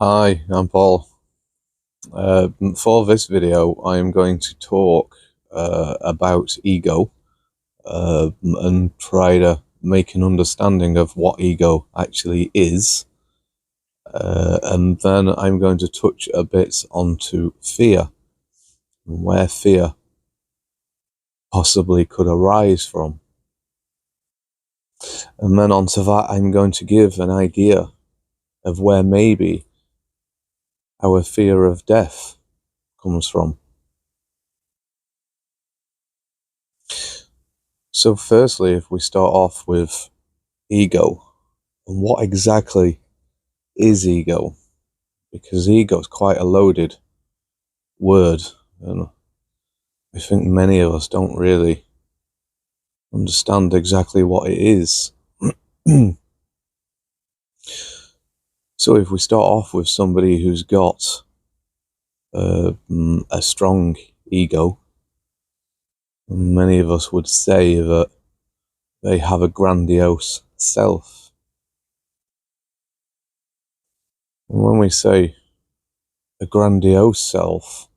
Hi, I'm Paul. For this video, I am going to talk about ego and try to make an understanding of what ego actually is. And then I'm going to touch a bit onto fear and where fear possibly could arise from. And then onto that, I'm going to give an idea of where maybe our fear of death comes from. So firstly, if we start off with ego, and what exactly is ego? Because ego is quite a loaded word, and I think many of us don't really understand exactly what it is. So if we start off with somebody who's got a strong ego, many of us would say that they have a grandiose self. And when we say a grandiose self,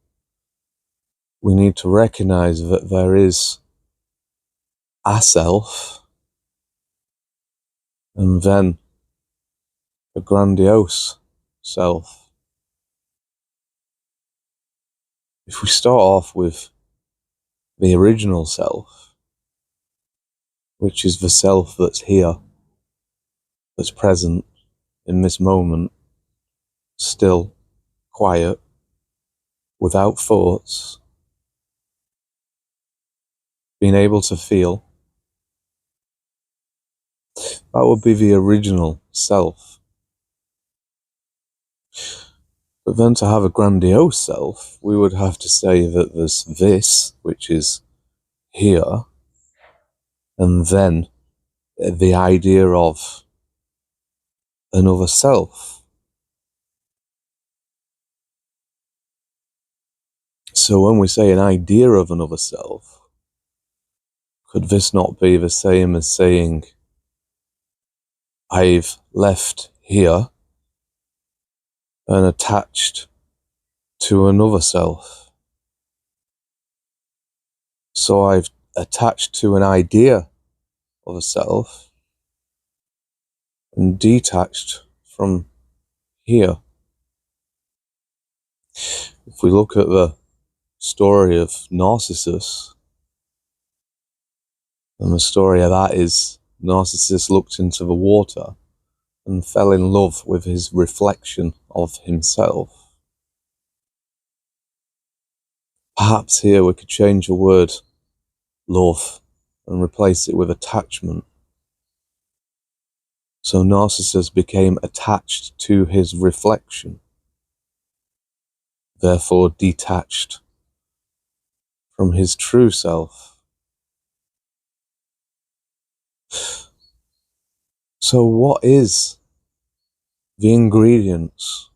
we need to recognize that there is a self, and then a grandiose self. If we start off with the original self, which is the self that's here, that's present in this moment, still, quiet, without thoughts, being able to feel, that would be the original self. But then to have a grandiose self, we would have to say that there's this, which is here, and then the idea of another self. So when we say an idea of another self, could this not be the same as saying, I've left here and attached to another self? So I've attached to an idea of a self and detached from here. If we look at the story of Narcissus, and the story of that is Narcissus looked into the water and fell in love with his reflection of himself. Perhaps here we could change the word love and replace it with attachment. So Narcissus became attached to his reflection, therefore detached from his true self. So what is the ingredients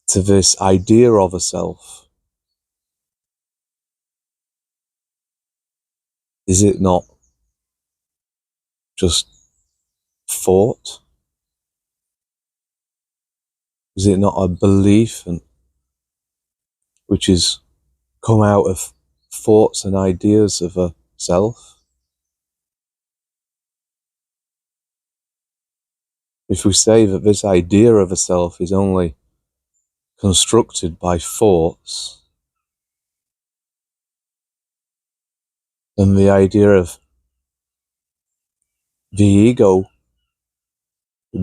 to this idea of a self? Is it not just thought? Is it not a belief which is come out of thoughts and ideas of a self? If we say that this idea of a self is only constructed by thoughts, then the idea of the ego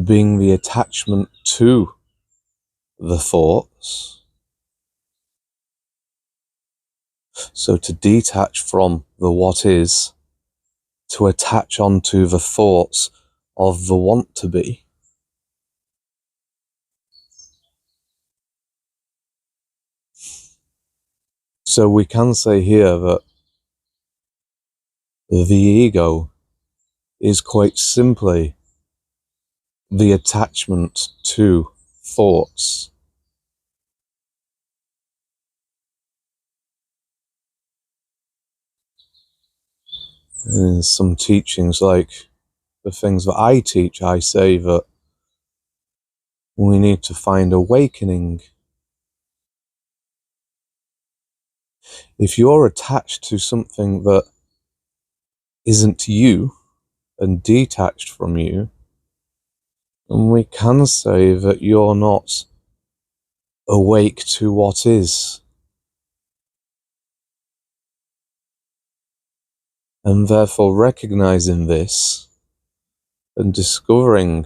being the attachment to the thoughts, so to detach from the what is, to attach onto the thoughts of the want to be. So we can say here that the ego is quite simply the attachment to thoughts. In some teachings, like the things that I teach, I say that We need to find awakening. If you're attached to something that isn't you and detached from you, then we can say that you're not awake to what is. And therefore recognizing this and discovering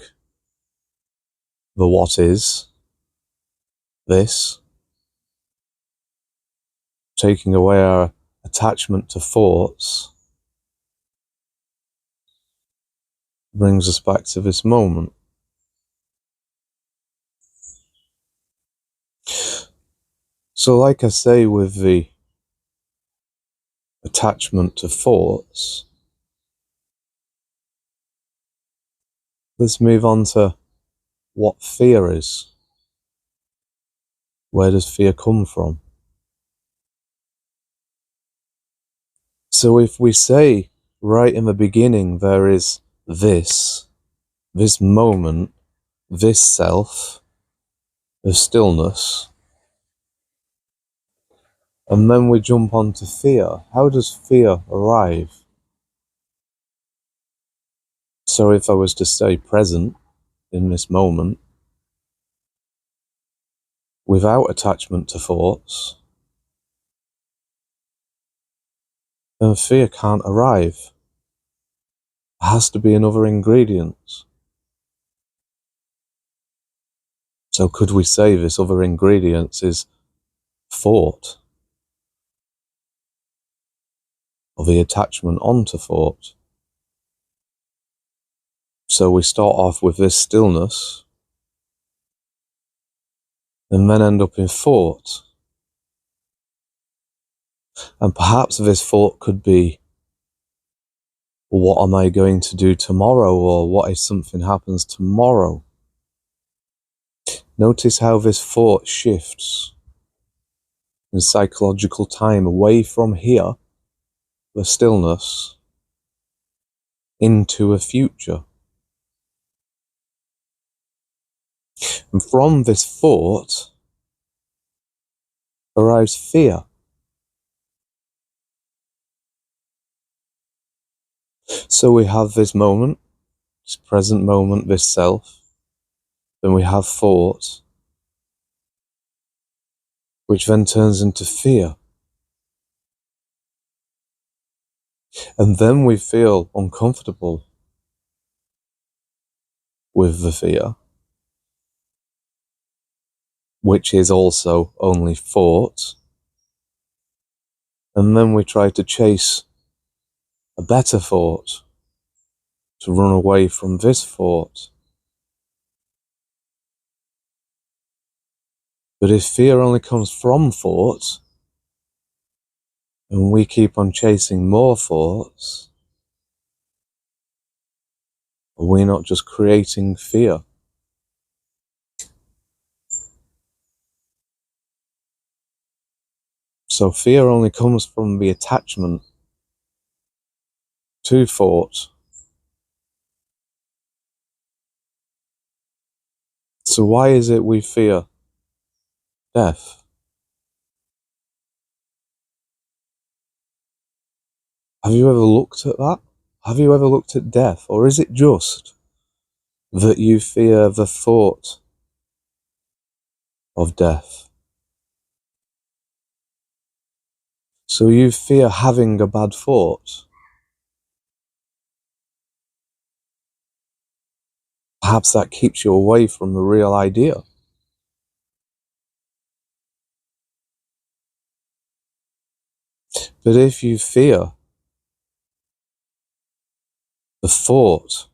the what is, this, taking away our attachment to thoughts, brings us back to this moment. So like I say with the attachment to thoughts, let's move on to what fear is. Where does fear come from? So if we say right in the beginning there is this moment, this self, the stillness, and then we jump onto fear, how does fear arrive? So if I was to stay present in this moment, without attachment to thoughts, then fear can't arrive. There has to be another ingredient. So could we say this other ingredient is thought, or the attachment onto thought? So we start off with this stillness, and then end up in thought. And perhaps this thought could be, what am I going to do tomorrow? Or what if something happens tomorrow? Notice how this thought shifts in psychological time away from here, the stillness, into a future. And from this thought arrives fear. So we have this moment, this present moment, this self. Then we have thought, which then turns into fear. And then we feel uncomfortable with the fear, which is also only thought. And then we try to chase a better thought, to run away from this thought. But if fear only comes from thought, and we keep on chasing more thoughts, are we not just creating fear? So fear only comes from the attachment to thought. So why is it we fear death? Have you ever looked at that? Have you ever looked at death? Or is it just that you fear the thought of death? So you fear having a bad thought. Perhaps that keeps you away from the real idea. But if you fear the thought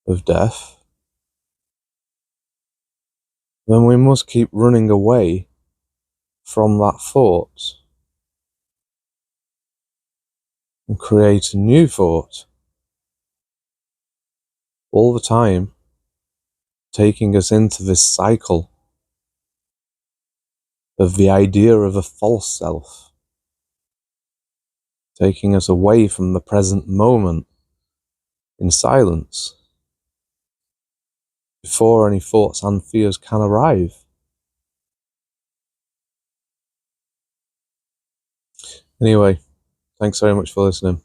of death, then we must keep running away from that thought and create a new thought all the time, taking us into this cycle of the idea of a false self, taking us away from the present moment in silence. before any thoughts and fears can arrive. Anyway, thanks very much for listening.